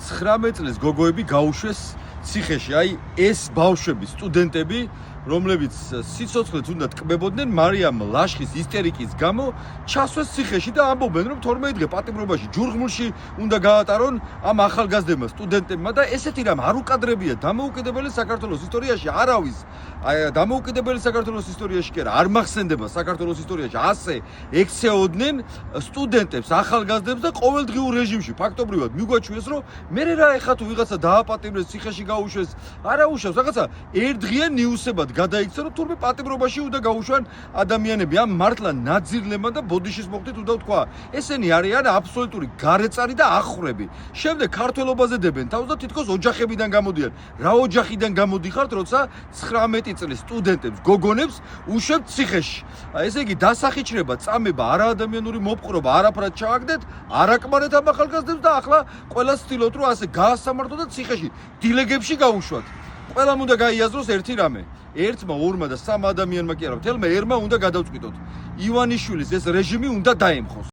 19 წლის გოგოები გაუშვეს ციხეში. აი ეს ბავშვები, სტუდენტები, რომლებიც სიცოცხლეთ უნდა ტკბებოდნენ, მარიამ ლაშხის ისტერიკის გამო ჩასვეს ციხეში და ამბობენ, რომ 12 დღე პატიმრობაში ჯურღმულში უნდა გაატარონ ამ ახალგაზრდებმა სტუდენტებმა და ესეთი რამ არ უკადრებია დამოუკიდებელი საქართველოს ისტორიაში არავის. აი დამოუკიდებელი საქართველოს ისტორიაში კი არა, არ მახსენდება საქართველოს ისტორიაში ასე ექცეოდნენ სტუდენტებს, ახალგაზრდებს და ყოველდღიურ რეჟიმში. ფაქტობრივად მიგვაჩვიეს, რომ მე რა ეხა თუ ვიღაცა დააპატიმრეს, ციხეში გაუშვეს, არა უშავს, რაღაცა ერთდღიან ნიუსებად გადაიქცა, რომ თურმე პატიმრობაში უნდა გაუშვან ადამიანები. ამ მართლა ნაძირლებმა და ბოდიშის მოხდით უნდა ვთქვა. ესენი არიან აბსოლუტური გარეწარი და ახლები. შემდეგ ქართველობაზე დებენ თავს და თითქოს ოჯახებიდან გამოდიან. რა ოჯახიდან გამოდიხართ, როცა 19 წლის სტუდენტებს, გოგონებს უშვებთ ციხეში. ესე იგი დასახიჩრება, წამება, არაადამიანური მოპყრობა, არაფრად ჩააგდეთ, არაკმარეთ ამ ახალგაზრდებს და ახლა ყველას ცდილობთ, რომ ასე გაასამართლოთ და ციხეში დილეგებში გაუშვათ. ყველამ უნდა გაიაზროს ერთი რამე. ერთმა, ორმა და სამ ადამიანმა კი არა, მთელმა ერმა უნდა გადავწყვიტოთ. ივანიშვილის ეს რეჟიმი უნდა დაემხოს.